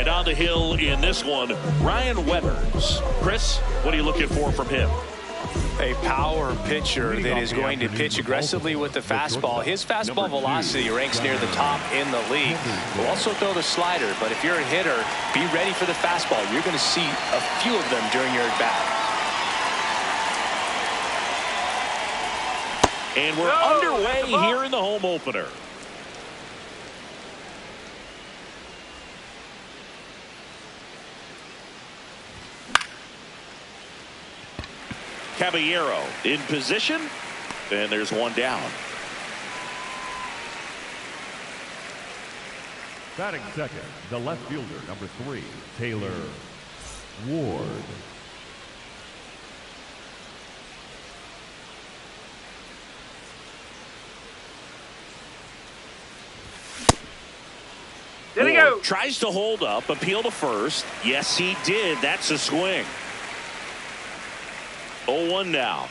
And on the hill in this one, Ryan Weathers. Chris, what are you looking for from him? A power pitcher that is going to pitch aggressively with the fastball. His fastball velocity ranks near the top in the league. Will also throw the slider, but if you're a hitter, be ready for the fastball. You're going to see a few of them during your at-bat. And we're underway here in the home opener. Caballero in position, and there's one down. Batting second, the left fielder, number 3, Taylor Ward. There he goes. Tries to hold up, appeal to first. Yes, he did. That's a swing. 0-1 now.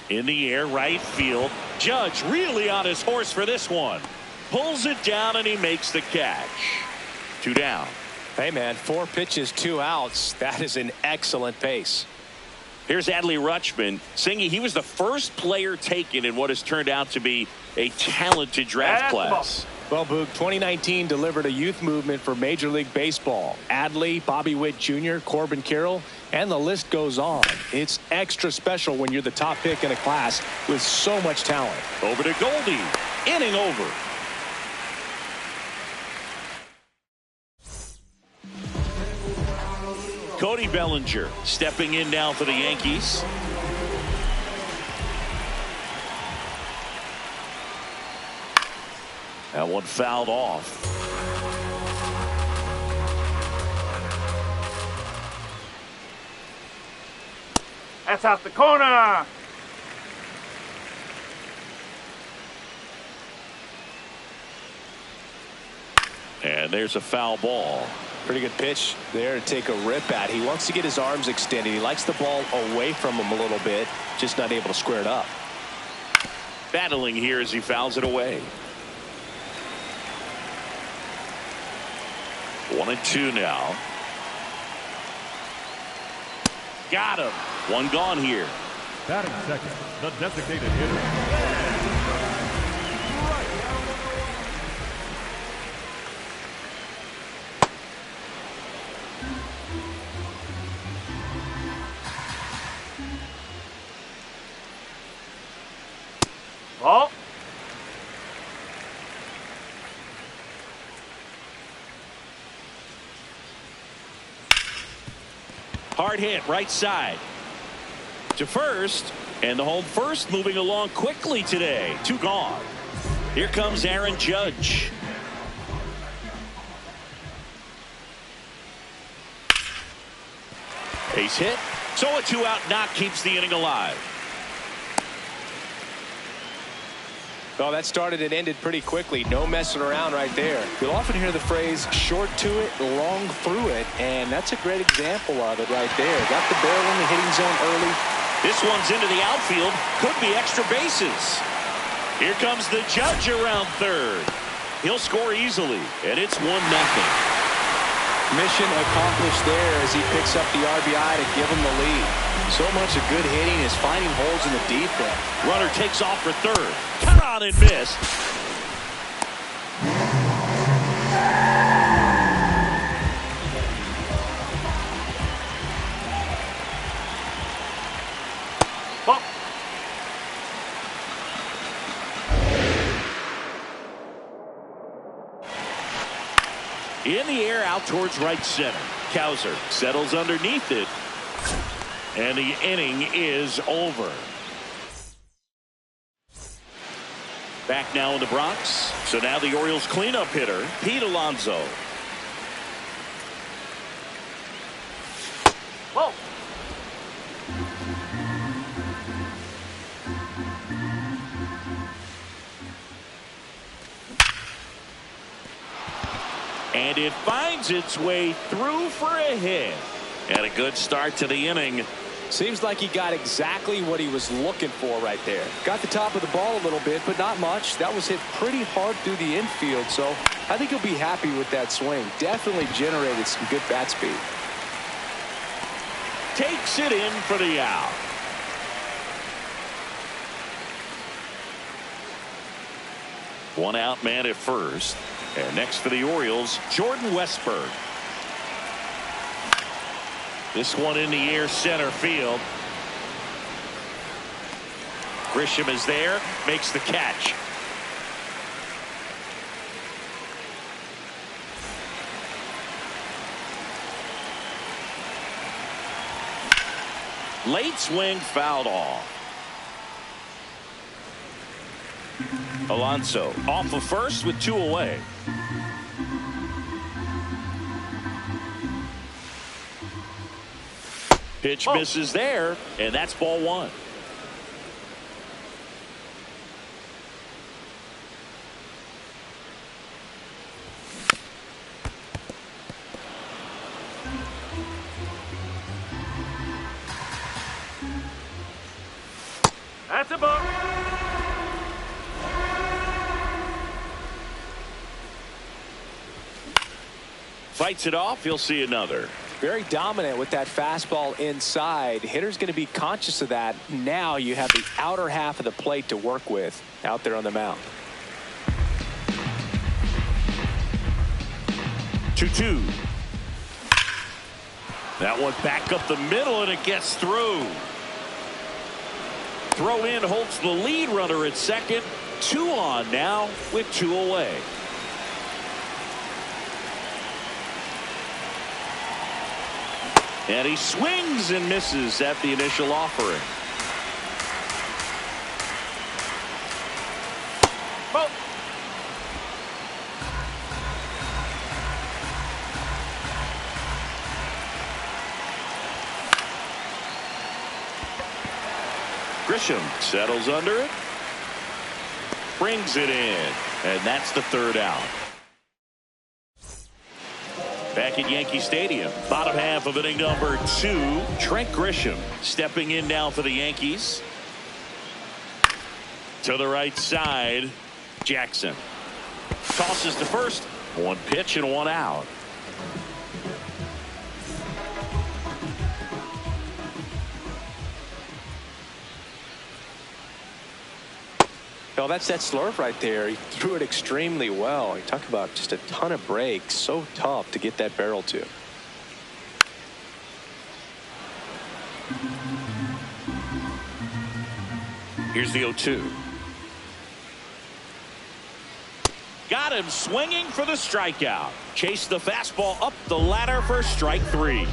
In the air, right field. Judge really on his horse for this one. Pulls it down, and he makes the catch. 2 down. Hey, man, 4 pitches, 2 outs. That is an excellent pace. Here's Adley Rutschman. Singy, he was the first player taken in what has turned out to be a talented draft class. Well, Boog, 2019 delivered a youth movement for Major League Baseball. Adley, Bobby Witt Jr., Corbin Carroll, and the list goes on. It's extra special when you're the top pick in a class with so much talent. Over to Goldie. Inning over. Cody Bellinger stepping in now for the Yankees. That one fouled off. That's out the corner. And there's a foul ball. Pretty good pitch there to take a rip at. He wants to get his arms extended. He likes the ball away from him a little bit, just not able to square it up. Battling here as he fouls it away. 1-2 now. Got him. One gone here. Batting second, the designated hitter. Oh. Hard hit right side to first, and the home first moving along quickly today. 2 gone. Here comes Aaron Judge. Base hit, so a 2-out knock keeps the inning alive. Well, that started and ended pretty quickly. No messing around right there. You'll often hear the phrase short to it, long through it, and that's a great example of it right there. Got the barrel in the hitting zone early. This one's into the outfield. Could be extra bases. Here comes the Judge around third. He'll score easily, and it's 1-0. Mission accomplished there as he picks up the RBI to give him the lead. So much of good hitting is finding holes in the defense. Runner takes off for third. Cut on and missed. Oh. In the air out towards right center. Cowser settles underneath it. And the inning is over. Back now in the Bronx. So now the Orioles cleanup hitter, Pete Alonso. Whoa. And it finds its way through for a hit. And a good start to the inning. Seems like he got exactly what he was looking for right there. Got the top of the ball a little bit, but not much. That was hit pretty hard through the infield, so I think he'll be happy with that swing. Definitely generated some good bat speed. Takes it in for the out. One out man at first. And next for the Orioles, Jordan Westburg. This one in the air center field. Grisham is there, makes the catch. Late swing fouled off. Alonso off of first with 2 away. Pitch misses there, and that's ball 1. That's a ball. Fights it off. He'll see another. Very dominant with that fastball inside. Hitter's going to be conscious of that. Now you have the outer half of the plate to work with out there on the mound. 2-2. That one back up the middle, and it gets through. Throw in holds the lead runner at second. 2 on now with 2 away. And he swings and misses at the initial offering. Ball. Grisham settles under it. Brings it in. And that's the 3rd out. Back at Yankee Stadium, bottom half of inning number 2. Trent Grisham stepping in now for the Yankees. To the right side, Jackson tosses to first. 1 pitch and 1 out. Well, that's that slurve right there. He threw it extremely well. You talk about just a ton of breaks. So tough to get that barrel to. Here's the 0-2. Got him swinging for the strikeout. Chased the fastball up the ladder for strike 3.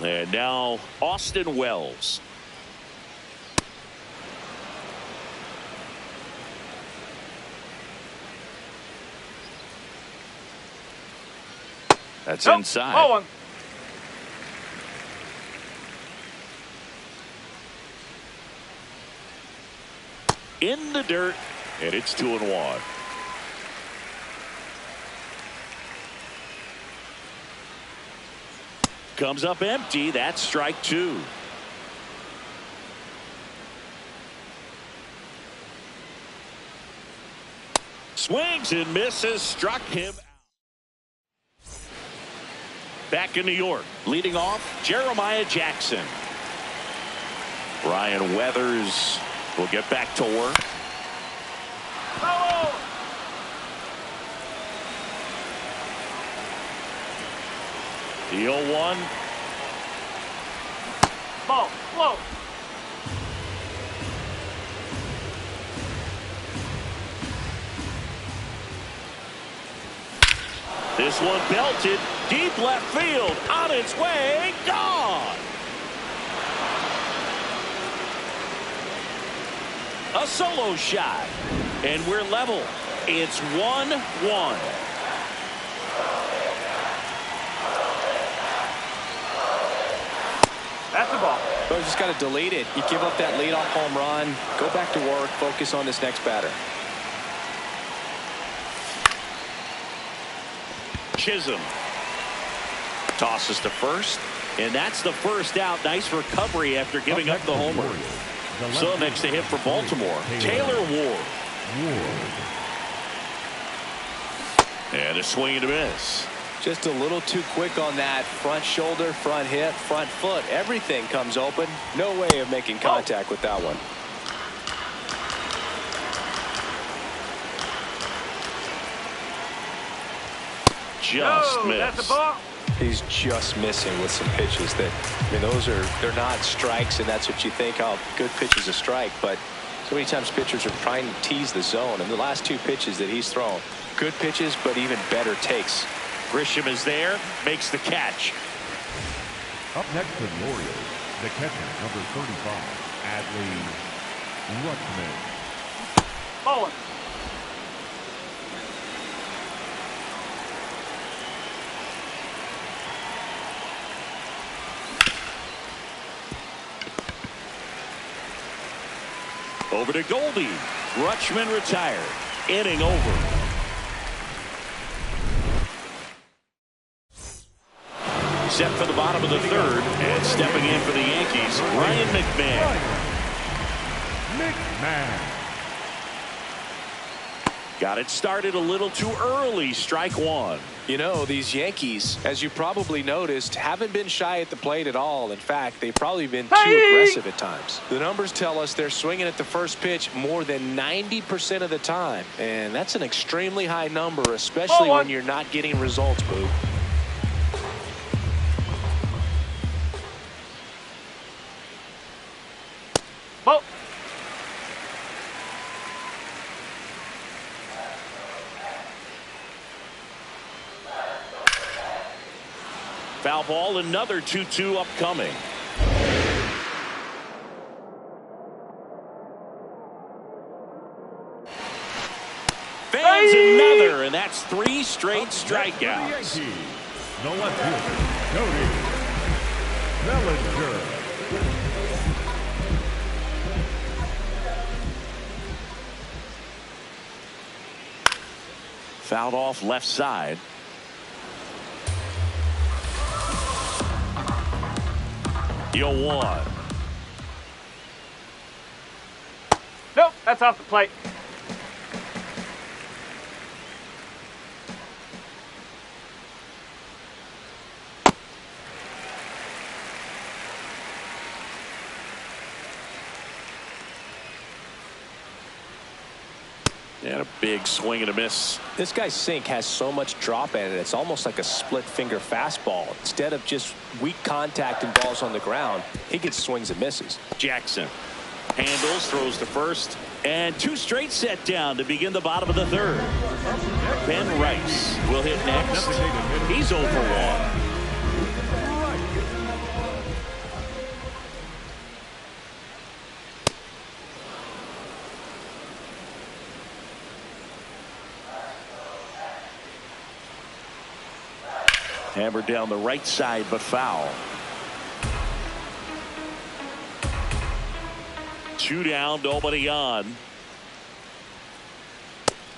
And now Austin Wells. That's inside. Ball 1. In the dirt, and it's 2-1. Comes up empty. That's strike 2. Swings and misses. Struck him out. Back in New York, leading off, Jeremiah Jackson. Ryan Weathers will get back to work. Oh! The 0-1. Ball. Slow. This one belted deep left field, on its way, gone. A solo shot, and we're level. It's 1-1. That's the ball. So you just got to delete it. You give up that leadoff home run. Go back to work. Focus on this next batter. Chisholm tosses to first. And that's the first out. Nice recovery after giving up the homer. So next to hit for Baltimore, Taylor Ward. And a swing and a miss. Just a little too quick on that. Front shoulder, front hip, front foot. Everything comes open. No way of making contact with that one. Just missed. That's a ball. He's just missing with some pitches that, I mean, they're not strikes, and that's what you think, oh, good pitch is a strike. But so many times pitchers are trying to tease the zone, and the last two pitches that he's thrown, good pitches, but even better takes. Grisham is there, makes the catch. Up next for the Orioles, the catcher, number 35, Adley Rutschman. Bowling. Over to Goldie. Rutschman retired. Inning over. Set for the bottom of the third, and stepping in for the Yankees, Ryan McMahon. Got it started a little too early. Strike one. You know, these Yankees, as you probably noticed, haven't been shy at the plate at all. In fact, they've probably been too aggressive at times. The numbers tell us they're swinging at the first pitch more than 90% of the time. And that's an extremely high number, especially when you're not getting results, Boo. Ball. Foul ball, another 2-2 upcoming. Fans another, and that's 3 straight strikeouts. The left fielder, Cody Bellinger. Fouled off left side. You'll one. Nope, that's off the plate. And a big swing and a miss. This guy's sink has so much drop at it. It's almost like a split finger fastball. Instead of just weak contact and balls on the ground, he gets swings and misses. Jackson handles, throws to first, and 2 straight set down to begin the bottom of the third. Ben Rice will hit next. He's 0 for 1. Hammered down the right side, but foul. 2 down, nobody on.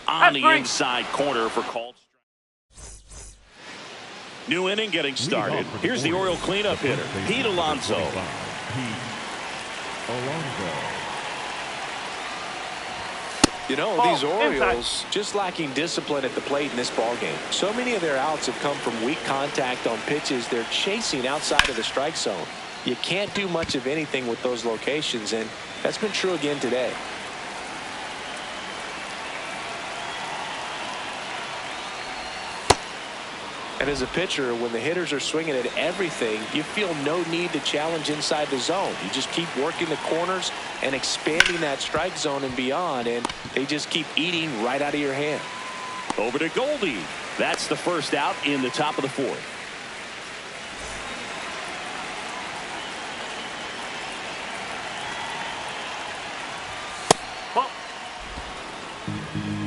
On the inside corner for called strike. New inning getting started. Here's the Oriole cleanup hitter, Pete Alonso. You know, these Orioles just lacking discipline at the plate in this ballgame. So many of their outs have come from weak contact on pitches they're chasing outside of the strike zone. You can't do much of anything with those locations, and that's been true again today. And as a pitcher, when the hitters are swinging at everything, you feel no need to challenge inside the zone. You just keep working the corners and expanding that strike zone and beyond, and they just keep eating right out of your hand. Over to Goldie. That's the first out in the top of the fourth.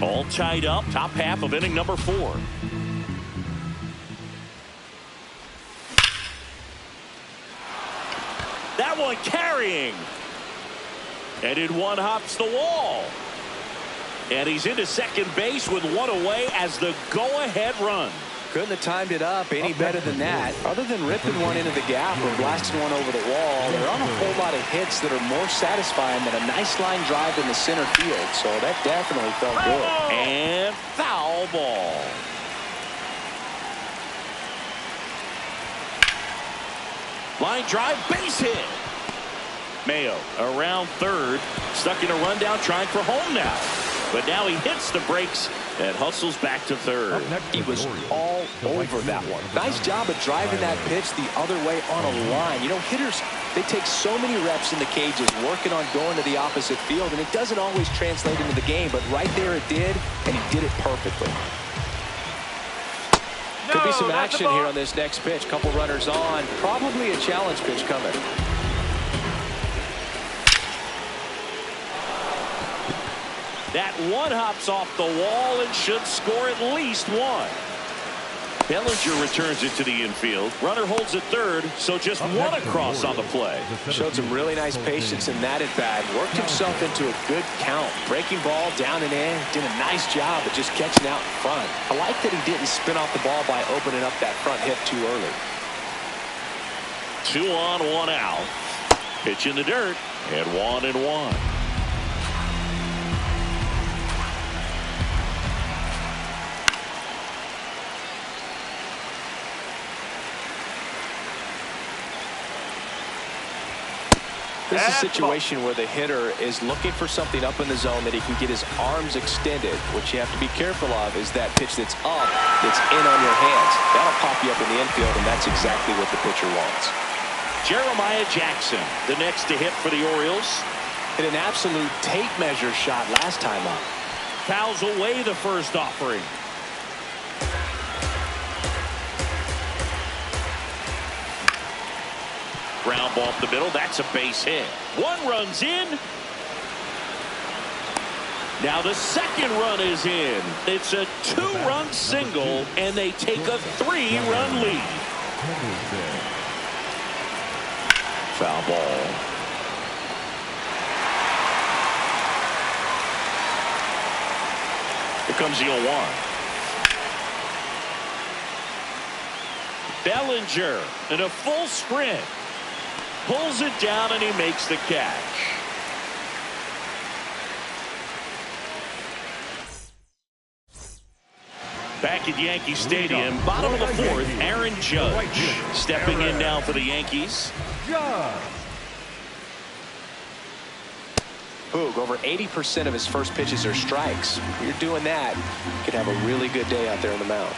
All tied up, top half of inning number 4. That one carrying. And in one hops the wall. And he's into second base with 1 away as the go-ahead run. Couldn't have timed it up any better than that. Other than ripping one into the gap or blasting one over the wall, there aren't a whole lot of hits that are more satisfying than a nice line drive in the center field. So that definitely felt good. And foul ball. Line drive, base hit. Mayo around third, stuck in a rundown, trying for home now. But now he hits the brakes and hustles back to third. He was all over that one. Nice job of driving that pitch the other way on a line. You know, hitters, they take so many reps in the cages working on going to the opposite field, and it doesn't always translate into the game, but right there it did, and he did it perfectly. Could be some action here on this next pitch. Couple runners on. Probably a challenge pitch coming. That one hops off the wall and should score at least one. Bellinger returns it to the infield. Runner holds at third, so just one across on the play. Showed some really nice patience in that at-bat. Worked himself into a good count. Breaking ball down and in. Did a nice job of just catching out in front. I like that he didn't spin off the ball by opening up that front hip too early. 2 on, 1 out. Pitch in the dirt, and 1-1. This is a situation where the hitter is looking for something up in the zone that he can get his arms extended. What you have to be careful of is that pitch that's up, that's in on your hands. That'll pop you up in the infield, and that's exactly what the pitcher wants. Jeremiah Jackson, the next to hit for the Orioles. Hit an absolute tape measure shot last time up. Fouls away the first offering. Ground ball up the middle. That's a base hit. 1 run's in. Now the second run is in. It's a 2-run single, and they take a 3-run lead. Foul ball. Here comes the 0-1. Bellinger in a full sprint. Pulls it down, and he makes the catch. Back at Yankee Stadium, bottom of the 4th, Aaron Judge stepping in now for the Yankees. Boog, over 80% of his first pitches are strikes. When you're doing that, you could have a really good day out there on the mound.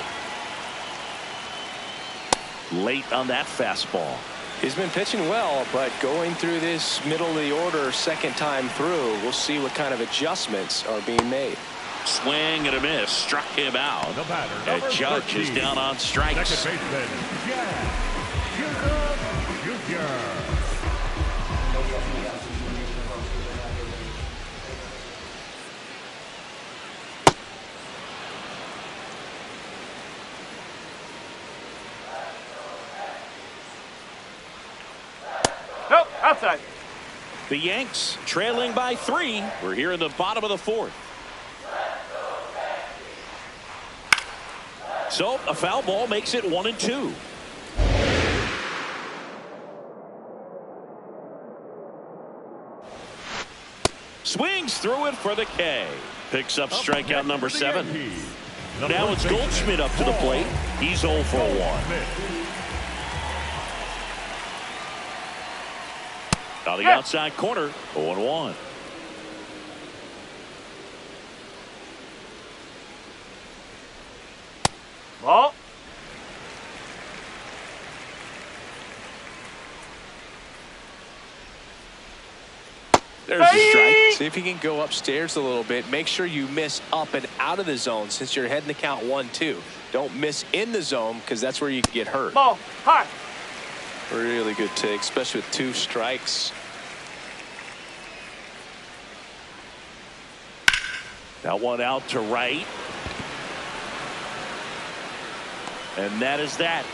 Late on that fastball. He's been pitching well, but going through this middle of the order second time through, we'll see what kind of adjustments are being made. Swing and a miss, struck him out. And Judge is down on strikes. Second baseman, Judge. Nope, outside. The Yanks trailing by 3. We're here in the bottom of the 4th. So a foul ball makes it 1-2. Swings through it for the K. Picks up strikeout number 7. Now it's Goldschmidt up to the plate. He's 0 for 1. On the outside corner, 0-1. Ball. There's a strike. See if you can go upstairs a little bit. Make sure you miss up and out of the zone since you're heading to count 1-2. Don't miss in the zone because that's where you can get hurt. Ball. High. Really good take, especially with 2 strikes. That one out to right. And that is that.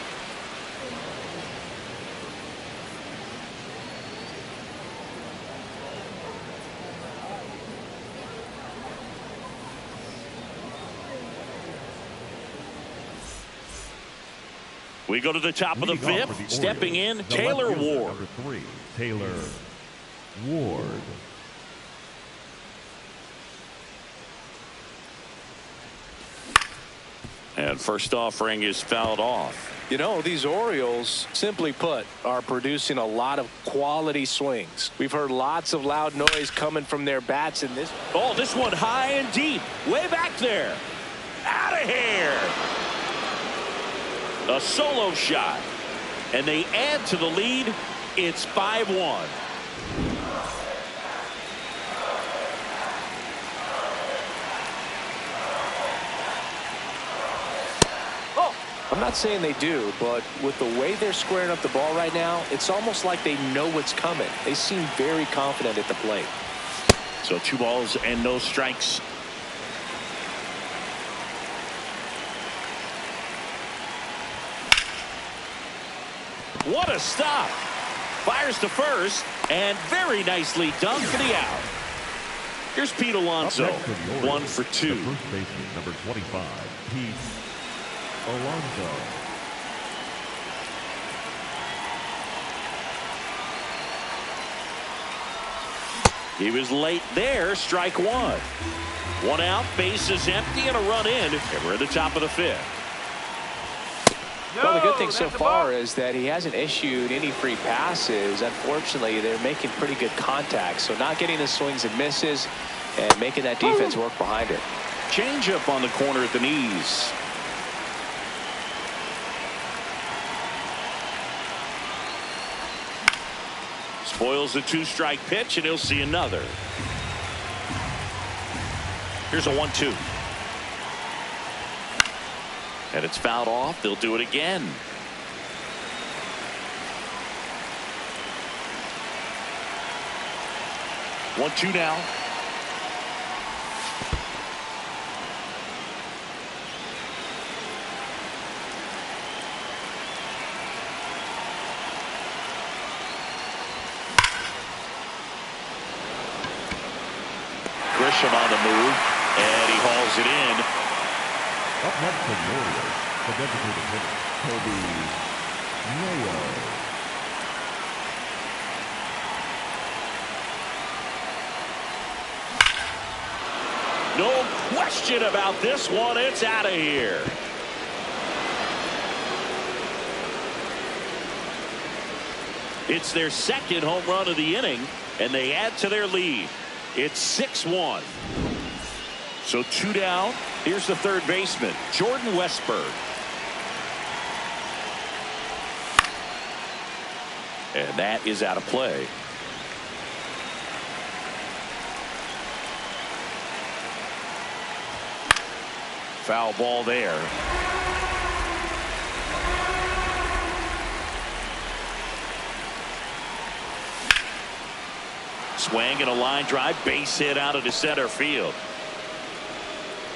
We go to the top of the fifth. Stepping in, Taylor Ward. Number 3, Taylor Ward. And first offering is fouled off. You know, these Orioles, simply put, are producing a lot of quality swings. We've heard lots of loud noise coming from their bats in this. Oh, this one high and deep. Way back there. Out of here. A solo shot. And they add to the lead. It's 5-1. I'm not saying they do, but with the way they're squaring up the ball right now, it's almost like they know what's coming. They seem very confident at the plate. So 2 balls and no strikes. What a stop. Fires to first, and very nicely done for the out. Here's Pete Alonso, 1 for 2. The first baseman, number 25, Pete Alonso. He was late there. Strike 1. 1 out, bases empty, and a run in. And we're at the top of the 5th. Well, the good thing so far is that he hasn't issued any free passes. Unfortunately, they're making pretty good contact. So not getting the swings and misses and making that defense work behind it. Change up on the corner at the knees. Spoils a 2-strike pitch, and he'll see another. Here's a 1-2. And it's fouled off. They'll do it again. One, two now. Grisham on the move, and he hauls it in. Up next for the Orioles, the designated hitter, Kobe Mayo. No question about this one. It's out of here. It's their second home run of the inning, and they add to their lead. It's 6-1. So 2 down. Here's the third baseman, Jordan Westburg. And that is out of play. Foul ball there. Swing and a line drive, base hit out of the center field.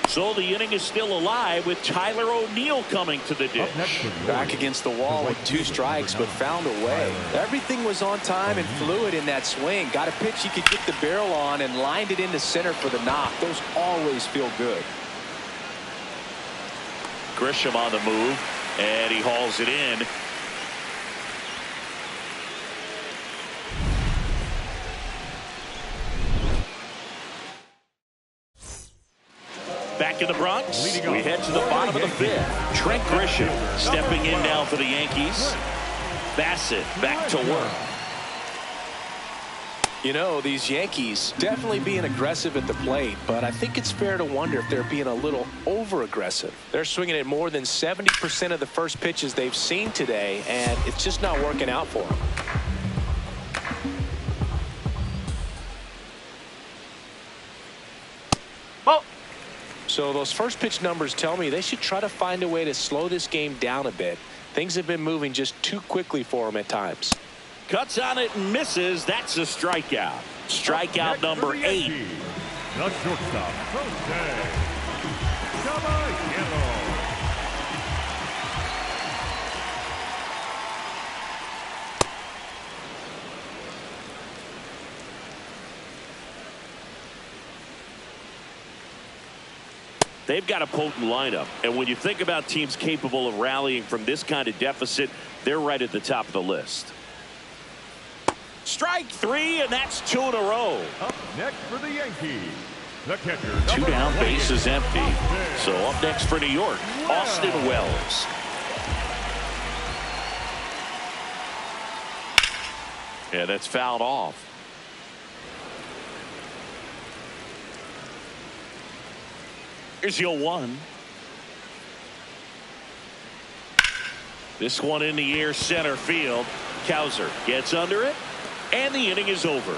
So the inning is still alive with Tyler O'Neill coming to the dish. Back against the wall with 2 strikes, but found a way. Everything was on time and fluid in that swing. Got a pitch he could get the barrel on and lined it into center for the knock. Those always feel good. Grisham on the move, and he hauls it in. Back in the Bronx, we head to the bottom of the 5th. Trent Grisham stepping in now for the Yankees. Bassett back to work. You know, these Yankees definitely being aggressive at the plate, but I think it's fair to wonder if they're being a little over-aggressive. They're swinging at more than 70% of the first pitches they've seen today, and it's just not working out for them. So those first pitch numbers tell me they should try to find a way to slow this game down a bit. Things have been moving just too quickly for them at times. Cuts on it and misses. That's a strikeout. Strikeout number 8. The shortstop, Jose Caballero. They've got a potent lineup, and when you think about teams capable of rallying from this kind of deficit, they're right at the top of the list. Strike three, and that's 2 in a row. Up next for the Yankees, the catcher. 2 down, base is empty. So up next for New York, Austin Wells. Yeah, that's fouled off. Here's your 1. This one in the air, center field. Cowser gets under it, and the inning is over.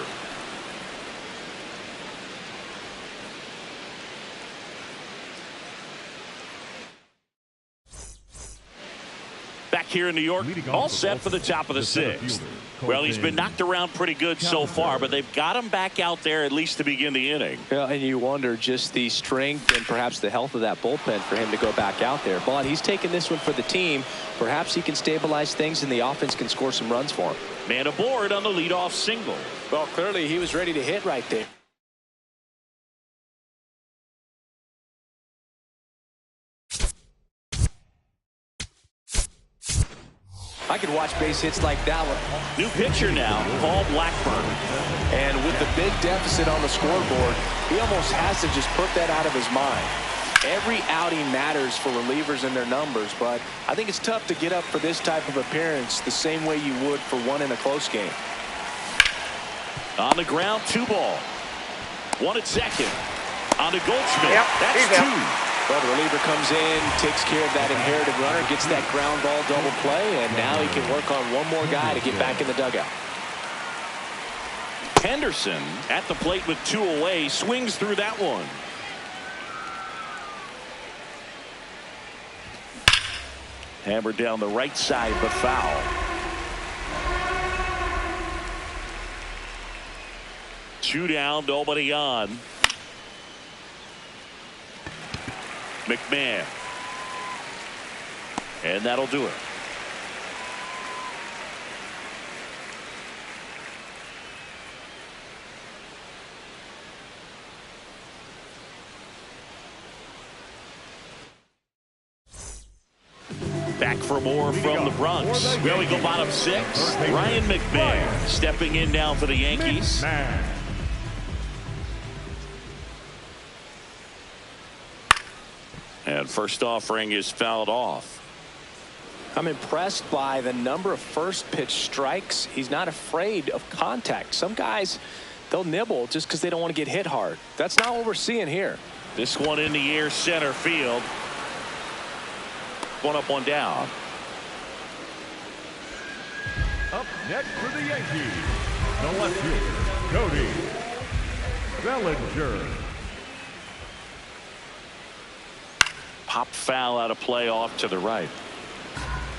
Back here in New York, all set for the top of the 6th. Well, he's been knocked around pretty good so far, but they've got him back out there at least to begin the inning. Yeah, and you wonder just the strength and perhaps the health of that bullpen for him to go back out there. But he's taking this one for the team. Perhaps he can stabilize things and the offense can score some runs for him. Man aboard on the leadoff single. Well, clearly he was ready to hit right there. I could watch base hits like that one. New pitcher now, Paul Blackburn. And with the big deficit on the scoreboard, he almost has to just put that out of his mind. Every outing matters for relievers and their numbers, but I think it's tough to get up for this type of appearance the same way you would for one in a close game. On the ground, 2 ball. 1 at second. On to Goldschmidt. Yep, that's 2. Well, the reliever comes in, takes care of that inherited runner, gets that ground ball double play, and now he can work on one more guy to get back in the dugout. Henderson at the plate with 2 away, swings through that one. Hammered down the right side, but foul. Two down, nobody on. McMahon. And that'll do it. Back for more from the Bronx. Where we go bottom 6. Ryan McMahon stepping in now for the Yankees. And first offering is fouled off. I'm impressed by the number of first pitch strikes. He's not afraid of contact. Some guys, they'll nibble just because they don't want to get hit hard. That's not what we're seeing here. This one in the air, center field. 1 up, 1 down. Up next for the Yankees, the left fielder, Cody Bellinger. Pop foul out of play off to the right.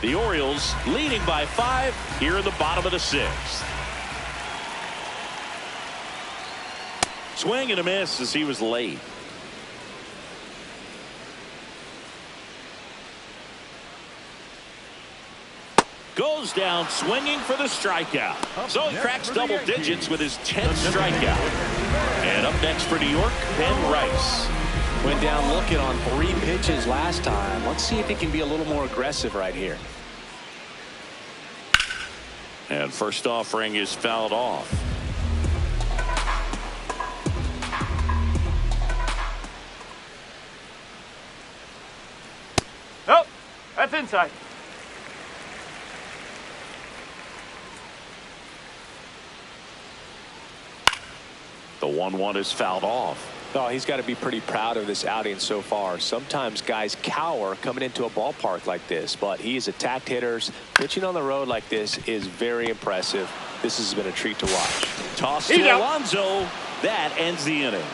The Orioles leading by 5 here in the bottom of the 6th. Swing and a miss as he was late. Goes down swinging for the strikeout. So he cracks double digits with his 10th strikeout. And up next for New York, Ben Rice. Went down looking on 3 pitches last time. Let's see if he can be a little more aggressive right here. And first offering is fouled off. Nope, that's inside. The 1-1 is fouled off. Oh, he's got to be pretty proud of this outing so far. Sometimes guys cower coming into a ballpark like this, but he has attacked hitters. Pitching on the road like this is very impressive. This has been a treat to watch. Toss to Alonso. That ends the inning.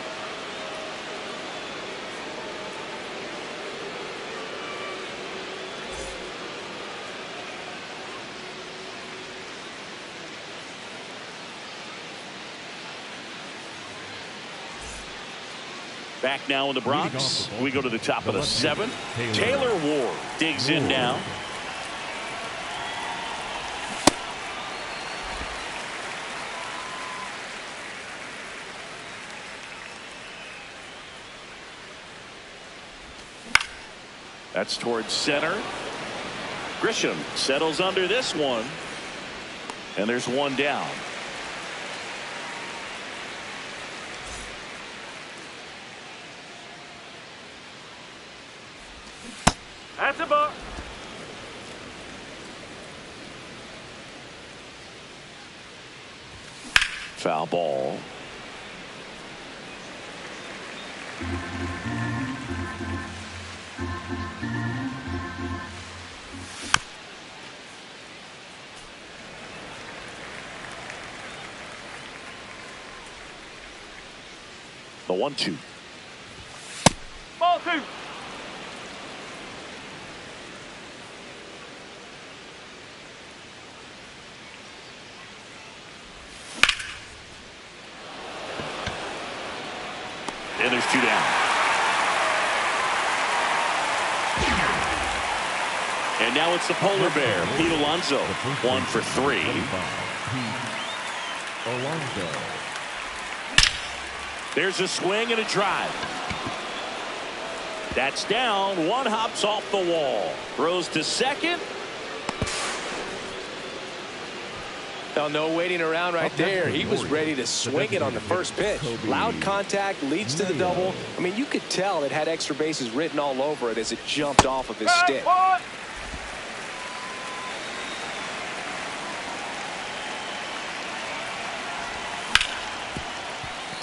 Back now in the Bronx. We go to the top of the 7th. Taylor Ward digs in now. That's towards center. Grisham settles under this one. And there's one down. That's a ball. Foul ball. The 1-2. Ball 2. And there's 2 down. And now it's the polar bear, Pete Alonso. 1 for 3. Alonso. There's a swing and a drive. That's down. One hops off the wall. Throws to second. Now, no waiting around right there. He was ready to swing it on the first pitch. Loud contact leads to the double. I mean, you could tell it had extra bases written all over it as it jumped off of his stick.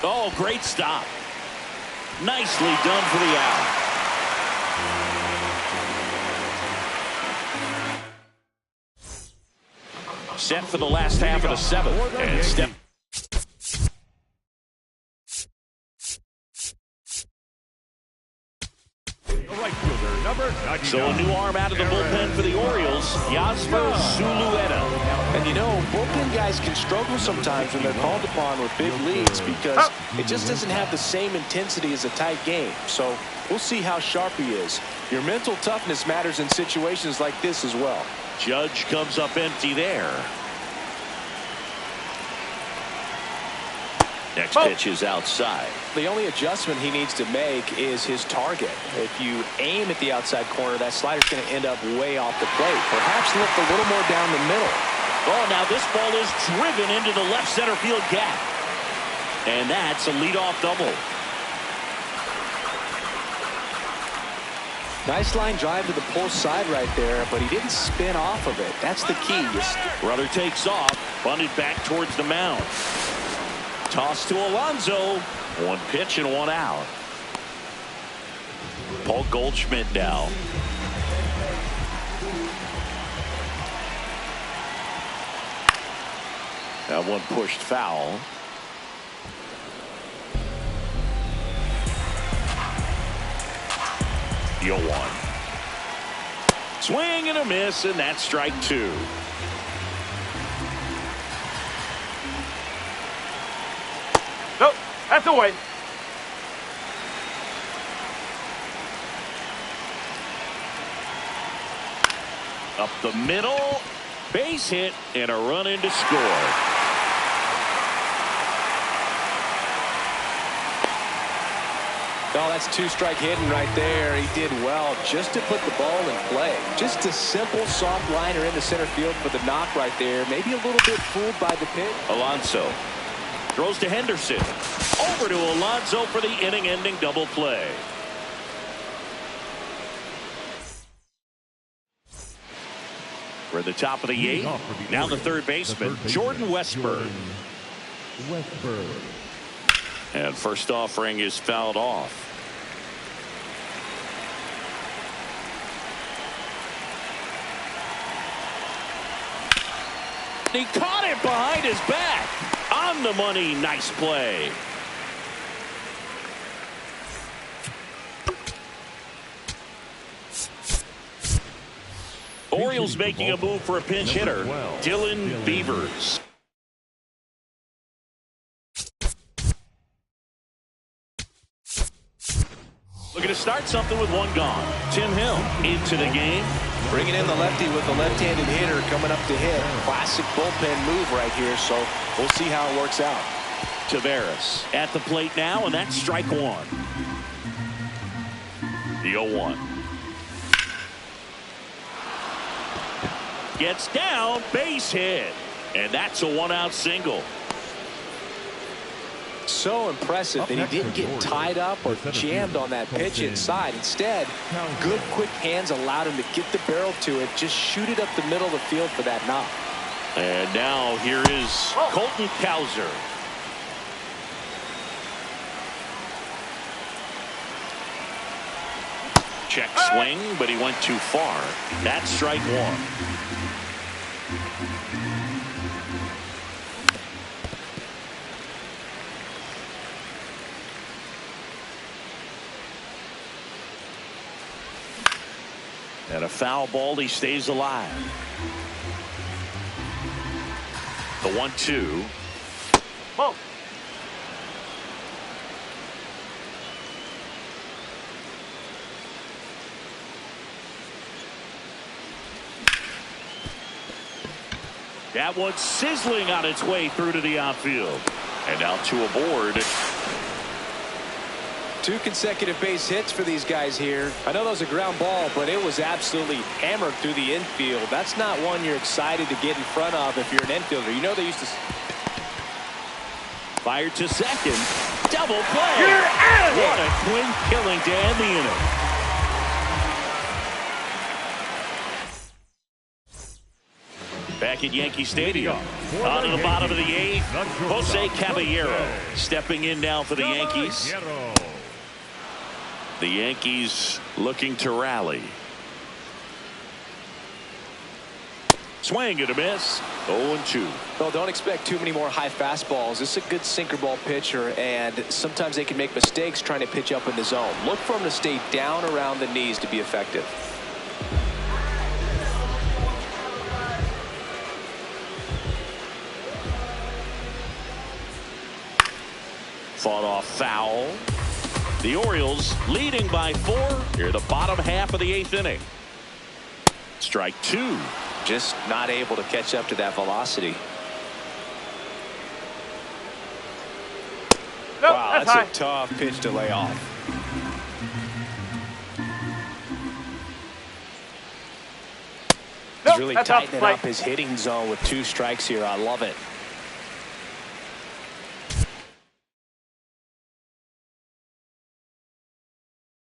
Oh, great stop. Nicely done for the out. Set for the last half of the 7th. And step. Right fielder, number 99. So a new arm out of the bullpen for the Orioles, Yasver Zulueta. And you know, bullpen guys can struggle sometimes when they're called upon with big leads because it just doesn't have the same intensity as a tight game. So we'll see how sharp he is. Your mental toughness matters in situations like this as well. Judge comes up empty there. Next pitch is outside. The only adjustment he needs to make is his target. If you aim at the outside corner, that slider's going to end up way off the plate. Perhaps lift a little more down the middle. Oh, now this ball is driven into the left center field gap. And that's a leadoff double. Nice line drive to the pull side right there, but he didn't spin off of it. That's the key. Runner takes off, bunted back towards the mound. Toss to Alonso. 1 pitch and 1 out. Paul Goldschmidt now. That one pushed foul. The 0-1. Swing and a miss, and that's strike 2. Nope, that's away. Up the middle, base hit, and a run in to score. Oh, that's 2-strike hitting right there. He did well just to put the ball in play. Just a simple soft liner into center field for the knock right there. Maybe a little bit fooled by the pitch. Alonso throws to Henderson. Over to Alonso for the inning-ending double play. We're at the top of the 8th. Now the third baseman, Jordan Westburg. And first offering is fouled off. He caught it behind his back. On the money. Nice play. Orioles making a move for a pinch hitter, Dylan Beavers. Looking to start something with 1 gone. Tim Hill into the game. Bringing in the lefty with the left-handed hitter coming up to hit. Classic bullpen move right here, so we'll see how it works out. Taveras at the plate now, and that's strike 1. The 0-1. Gets down, base hit. And that's a 1-out single. So impressive that he didn't get tied up or jammed on that pitch inside. Instead, good quick hands allowed him to get the barrel to it, just shoot it up the middle of the field for that knock. And now here is Colton Cowser. Check swing, but he went too far. That's strike one. And a foul ball, he stays alive. The 1-2. Ball. That one's sizzling on its way through to the outfield. And now two aboard. 2 consecutive base hits for these guys here. I know that was a ground ball, but it was absolutely hammered through the infield. That's not one you're excited to get in front of if you're an infielder. You know they used to... Fired to second. Double play. You're out of here. What a twin killing to end the inning. Back at Yankee Stadium. On to the bottom of the 8th. Jose Caballero stepping in now for the Yankees. The Yankees looking to rally. Swing and a miss. 0-2. Well, don't expect too many more high fastballs. This is a good sinker ball pitcher, and sometimes they can make mistakes trying to pitch up in the zone. Look for him to stay down around the knees to be effective. Fought off foul. The Orioles leading by 4 here the bottom half of the 8th inning. Strike 2. Just not able to catch up to that velocity. Nope, Wow, that's high. a tough pitch to lay off. Nope, He's really that's off the tightening plate. up his hitting zone with 2 strikes here. I love it.